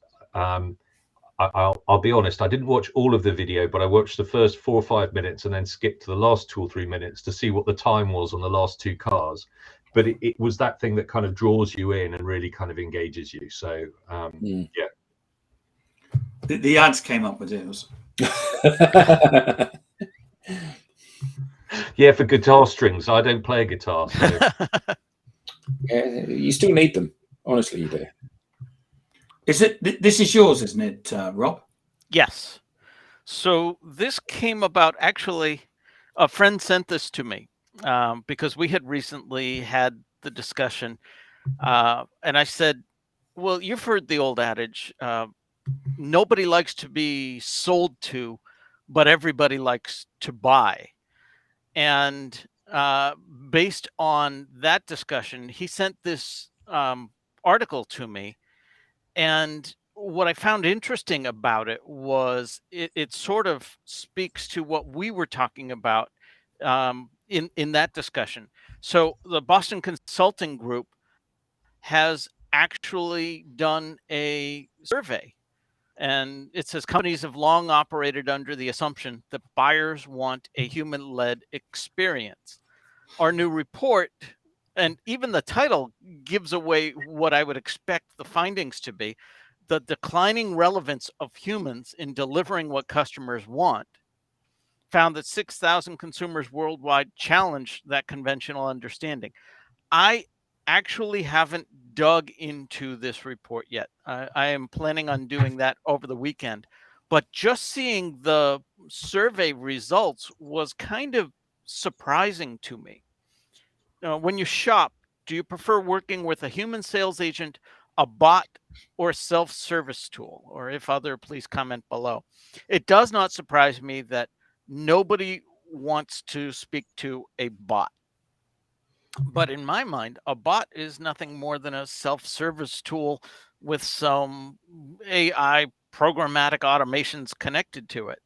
I'll be honest, I didn't watch all of the video, but I watched the first 4 or 5 minutes and then skipped to the last 2 or 3 minutes to see what the time was on the last 2 cars. But it was that thing that kind of draws you in and really kind of engages you. So yeah. The ads came up with it. Yeah, for guitar strings. I don't play a guitar. So. Yeah, you still need them. Honestly, you do. This is yours, isn't it, Rob? Yes. So this came about, actually, a friend sent this to me because we had recently had the discussion. And I said, well, you've heard the old adage, nobody likes to be sold to, but everybody likes to buy. And based on that discussion, he sent this article to me. And what I found interesting about it was it sort of speaks to what we were talking about in that discussion. So the Boston Consulting Group has actually done a survey, and it says companies have long operated under the assumption that buyers want a human-led experience. Our new report, and even the title gives away what I would expect the findings to be, the declining relevance of humans in delivering what customers want, found that 6,000 consumers worldwide challenged that conventional understanding. I actually haven't dug into this report yet. I am planning on doing that over the weekend. But just seeing the survey results was kind of surprising to me. When you shop, do you prefer working with a human sales agent, a bot, or a self-service tool? Or if other, please comment below. It does not surprise me that nobody wants to speak to a bot. But in my mind, a bot is nothing more than a self-service tool with some AI programmatic automations connected to it.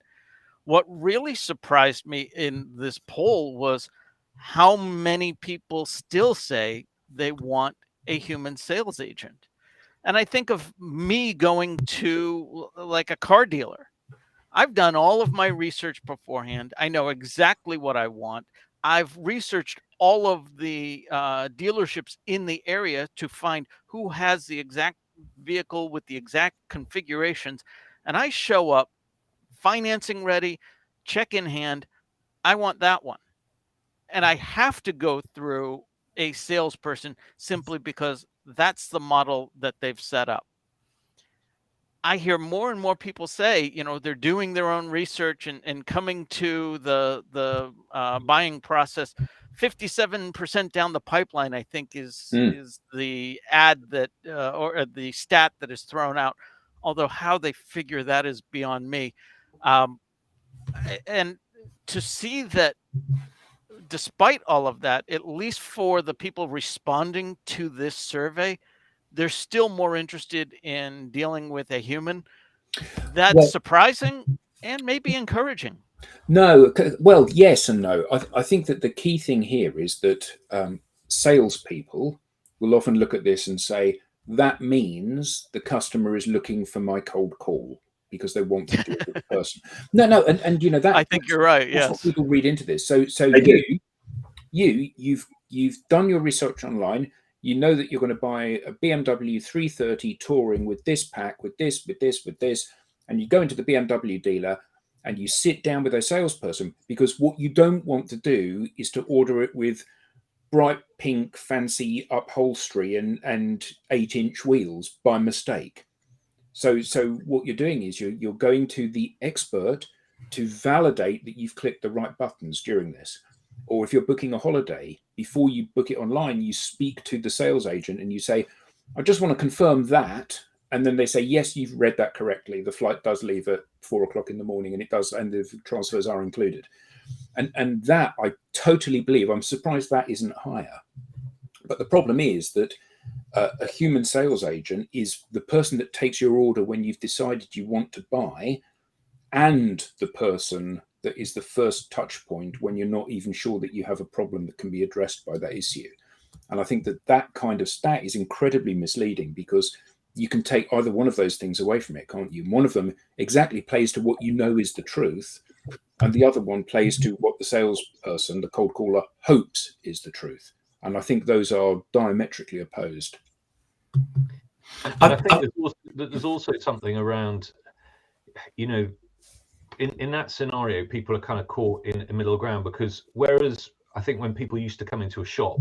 What really surprised me in this poll was how many people still say they want a human sales agent. And I think of me going to like a car dealer. I've done all of my research beforehand. I know exactly what I want. I've researched all of the dealerships in the area to find who has the exact vehicle with the exact configurations. And I show up, financing ready, check in hand. I want that one. And I have to go through a salesperson simply because that's the model that they've set up. I hear more and more people say, they're doing their own research and coming to the buying process. 57% down the pipeline, I think, is the ad that or the stat that is thrown out. Although how they figure that is beyond me. And to see that, despite all of that, at least for the people responding to this survey, they're still more interested in dealing with a human. That's surprising and maybe encouraging. No, well, yes and no. I think that the key thing here is that salespeople will often look at this and say, that means the customer is looking for my cold call because they want to deal with the person. No, and that. I think you're right. That's yes. what people read into this. So you've done your research online. You know that you're going to buy a BMW 330 touring with this pack, with this, and you go into the BMW dealer and you sit down with a salesperson, because what you don't want to do is to order it with bright pink fancy upholstery and 8-inch wheels by mistake. So what you're doing is you're going to the expert to validate that you've clicked the right buttons during this. Or if you're booking a holiday, before you book it online, you speak to the sales agent and you say, I just want to confirm that. And then they say, yes, you've read that correctly. The flight does leave at 4 o'clock in the morning, and it does, and the transfers are included. And that I totally believe. I'm surprised that isn't higher. But the problem is that a human sales agent is the person that takes your order when you've decided you want to buy, and the person that is the first touch point when you're not even sure that you have a problem that can be addressed by that issue. And I think that kind of stat is incredibly misleading, because you can take either one of those things away from it, can't you? One of them exactly plays to what you know is the truth, and the other one plays to what the salesperson, the cold caller, hopes is the truth. And I think those are diametrically opposed. And I think there's also something around, you know, in that scenario, people are kind of caught in a middle ground, because whereas I think when people used to come into a shop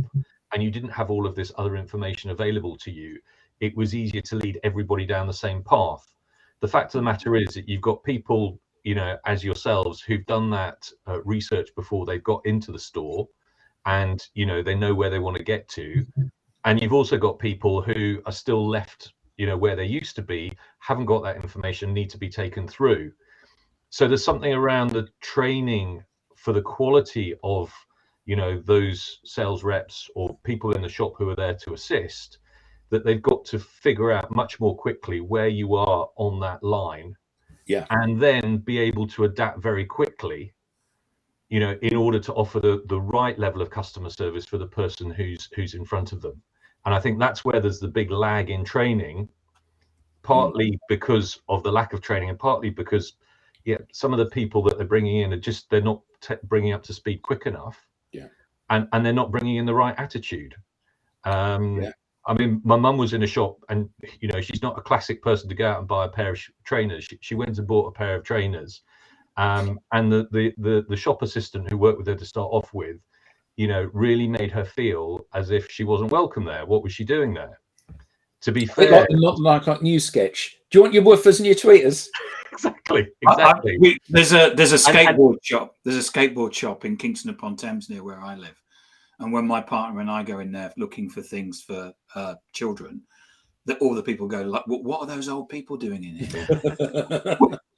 and you didn't have all of this other information available to you, it was easier to lead everybody down the same path. The fact of the matter is that you've got people, you know, as yourselves, who've done that research before they've got into the store, and, you know, they know where they want to get to. And you've also got people who are still left, you know, where they used to be, haven't got that information, need to be taken through. So there's something around the training for the quality of, you know, those sales reps or people in the shop who are there to assist, that they've got to figure out much more quickly where you are on that line. Yeah. And then be able to adapt very quickly, you know, in order to offer the right level of customer service for the person who's in front of them. And I think that's where there's the big lag in training, partly because of the lack of training, and partly because, yeah, some of the people that they're bringing in are just, they're not bringing up to speed quick enough. Yeah. And they're not bringing in the right attitude. Yeah. I mean, my mum was in a shop, and, you know, she's not a classic person to go out and buy a pair of trainers. She went and bought a pair of trainers. And the shop assistant who worked with her to start off with, you know, really made her feel as if she wasn't welcome there. What was she doing there? To be fair, not like news sketch. Do you want your woofers and your tweeters? Exactly. There's a skateboard shop. There's a skateboard shop in Kingston upon Thames, near where I live. And when my partner and I go in there looking for things for children, that all the people go like, "What are those old people doing in here?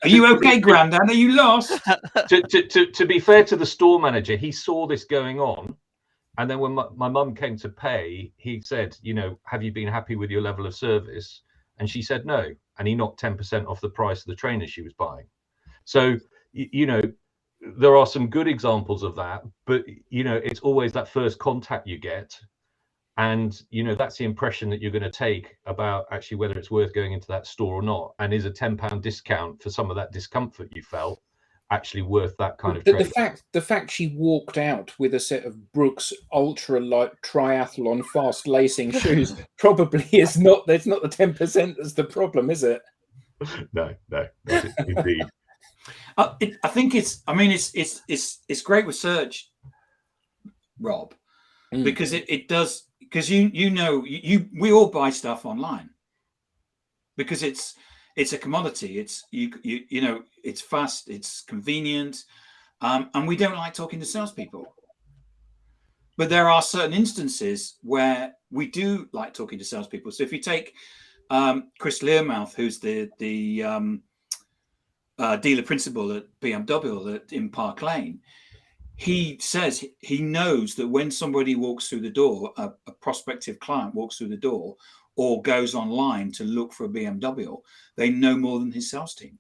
Are you okay, Grandad? Are you lost?" To be fair to the store manager, he saw this going on, and then when my mum came to pay, he said, you know, have you been happy with your level of service? And she said no, and he knocked 10% off the price of the trainers she was buying. So, you know, there are some good examples of that, but, you know, it's always that first contact you get. And, you know, that's the impression that you're going to take about actually whether it's worth going into that store or not. And is a £10 discount for some of that discomfort you felt actually worth that kind of trade? The fact she walked out with a set of Brooks ultra light triathlon fast lacing shoes probably is not. There's not the 10% that's the problem, is it? No, indeed. I think it's. I mean, it's great research, Rob, because it does. Because we all buy stuff online because it's a commodity. It's you know, it's fast, it's convenient, and we don't like talking to salespeople. But there are certain instances where we do like talking to salespeople. So if you take Chris Learmouth, who's the dealer principal at BMW in Park Lane, he says he knows that when somebody walks through the door, a prospective client walks through the door or goes online to look for a BMW, they know more than his sales team.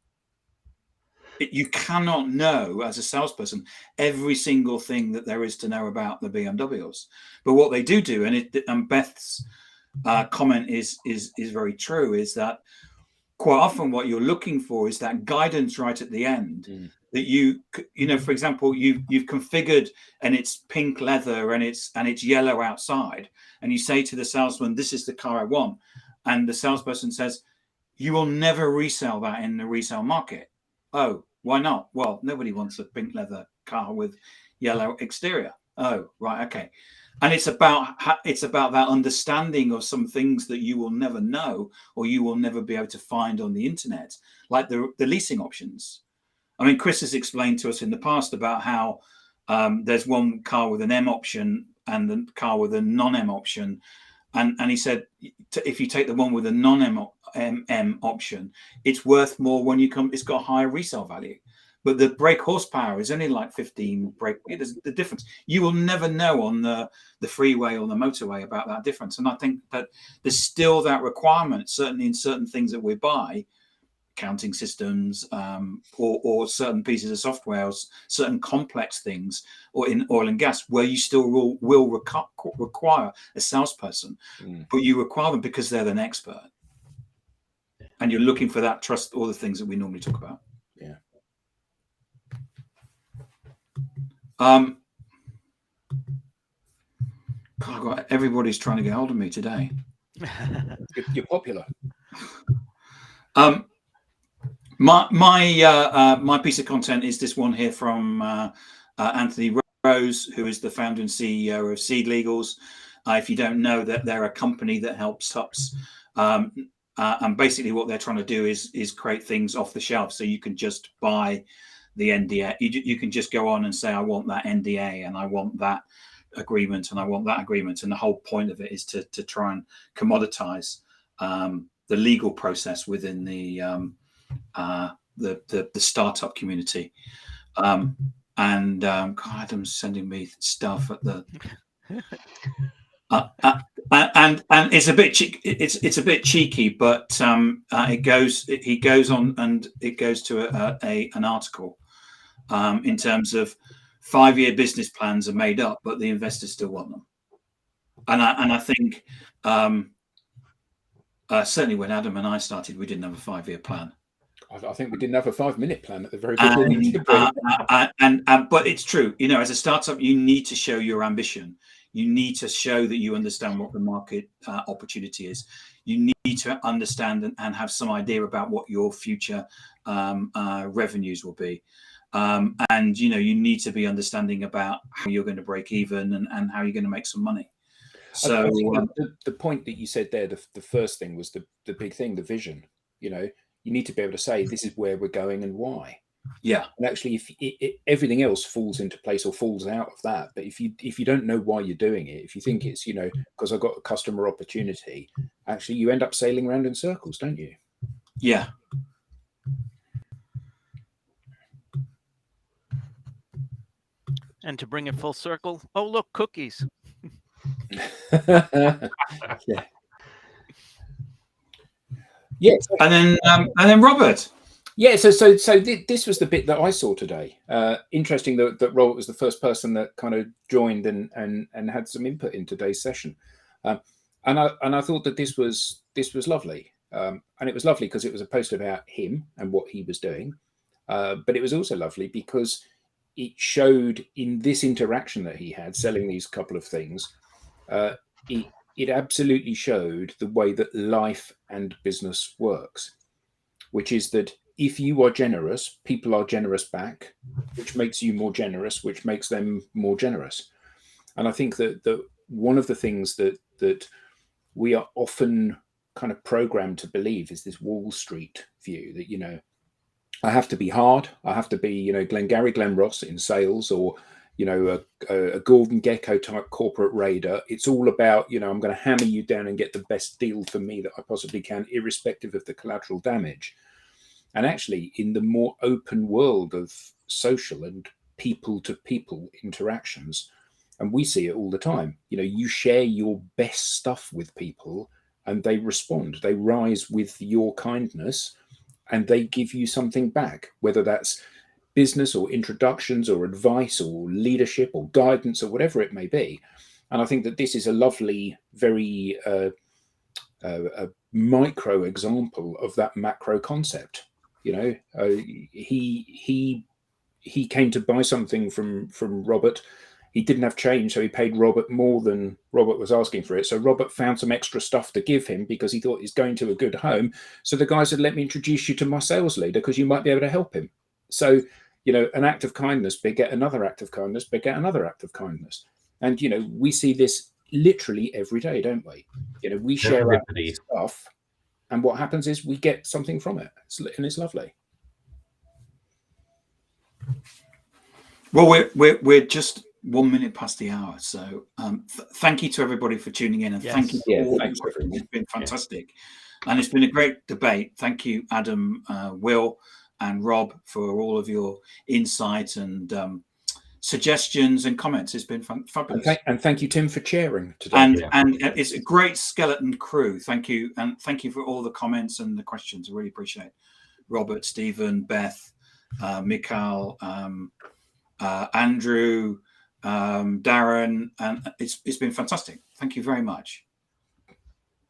You cannot know as a salesperson every single thing that there is to know about the BMWs. But what they do, and Beth's comment is very true, is that quite often what you're looking for is that guidance right at the end. That you know, for example, you've configured and it's pink leather and it's yellow outside, and you say to the salesman, "This is the car I want," and the salesperson says, "You will never resell that in the resale market." Oh, why not? Well, nobody wants a pink leather car with yellow exterior. Oh, right, okay. And it's about that understanding of some things that you will never know or you will never be able to find on the internet, like the leasing options. I mean, Chris has explained to us in the past about how there's one car with an M option and the car with a non-M option. And he said, if you take the one with a non-M option, it's worth more when you come, it's got a higher resale value. But the brake horsepower is only like 15 brake. It is the difference. You will never know on the freeway or the motorway about that difference. And I think that there's still that requirement, certainly in certain things that we buy, accounting systems, or certain pieces of software, or certain complex things, or in oil and gas, where you still will require a salesperson, but you require them because they're an expert, and you're looking for that trust, all the things that we normally talk about. Yeah. God, everybody's trying to get hold of me today. You're popular. My piece of content is this one here from Anthony Rose, who is the founder and CEO of Seed Legals. If you don't know, that they're a company that helps HUPs, and basically what they're trying to do is create things off the shelf, so you can just buy the NDA. You can just go on and say, I want that NDA, and I want that agreement, and I want that agreement. And the whole point of it is to try and commoditize the legal process within the startup community. God, Adam's sending me stuff at the and it's a bit it's a bit cheeky, but he goes on and it goes to an article in terms of 5-year business plans are made up, but the investors still want them. And I think certainly when Adam and I started, we didn't have a 5-year plan. I think we didn't have a 5-minute plan at the very beginning. But it's true, as a startup, you need to show your ambition. You need to show that you understand what the market opportunity is. You need to understand and have some idea about what your future revenues will be. And you need to be understanding about how you're going to break even and how you're going to make some money. So I think the point that you said there, the first thing was the big thing, the vision. You need to be able to say, this is where we're going and why. Yeah. And actually, if everything else falls into place or falls out of that, but if you don't know why you're doing it, if you think it's, because I've got a customer opportunity, actually you end up sailing around in circles, don't you? Yeah. And to bring it full circle, oh, look, cookies. Yeah. Yes. And then Robert. Yeah, so this was the bit that I saw today. Interesting that Robert was the first person that kind of joined and had some input in today's session, and I thought that this was lovely, and it was lovely because it was a post about him and what he was doing, but it was also lovely because it showed in this interaction that he had selling these couple of things, it absolutely showed the way that life and business works, which is that if you are generous, people are generous back, which makes you more generous, which makes them more generous. And I think that one of the things that we are often kind of programmed to believe is this Wall Street view that, I have to be hard. I have to be, Glengarry Glen Ross in sales, or, a Gordon Gekko type corporate raider. It's all about, I'm going to hammer you down and get the best deal for me that I possibly can, irrespective of the collateral damage. And actually, in the more open world of social and people-to-people interactions, and we see it all the time, you share your best stuff with people and they respond. They rise with your kindness and they give you something back, whether that's business or introductions or advice or leadership or guidance or whatever it may be. And I think that this is a lovely, very a micro example of that macro concept. He came to buy something from Robert. He didn't have change, so he paid Robert more than Robert was asking for it. So Robert found some extra stuff to give him because he thought he's going to a good home. So the guy said, let me introduce you to my sales leader because you might be able to help him. So, an act of kindness beget another act of kindness, beget another act of kindness. And, you know, we see this literally every day, don't we? You know, we share our stuff, and what happens is we get something from it, and it's lovely. Well, we're just 1 minute past the hour, so thank you to everybody for tuning in, and thank you for all the questions. It's been fantastic, and it's been a great debate. Thank you, Adam, Will, and Rob, for all of your insight and suggestions and comments. It's been fabulous. And thank you, Tim, for chairing today. And it's a great skeleton crew. Thank you, and thank you for all the comments and the questions. I really appreciate it. Robert, Stephen, Beth, Mikhail, Andrew, Darren, and it's been fantastic. Thank you very much.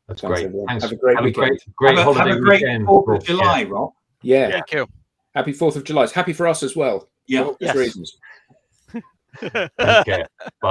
That's great. Thanks. Have a great weekend. Great have holiday a great weekend. 4th of July, Rob. Yeah. Thank you. Happy 4th of July. It's happy for us as well. Yeah. For obvious reasons. Take care. Bye.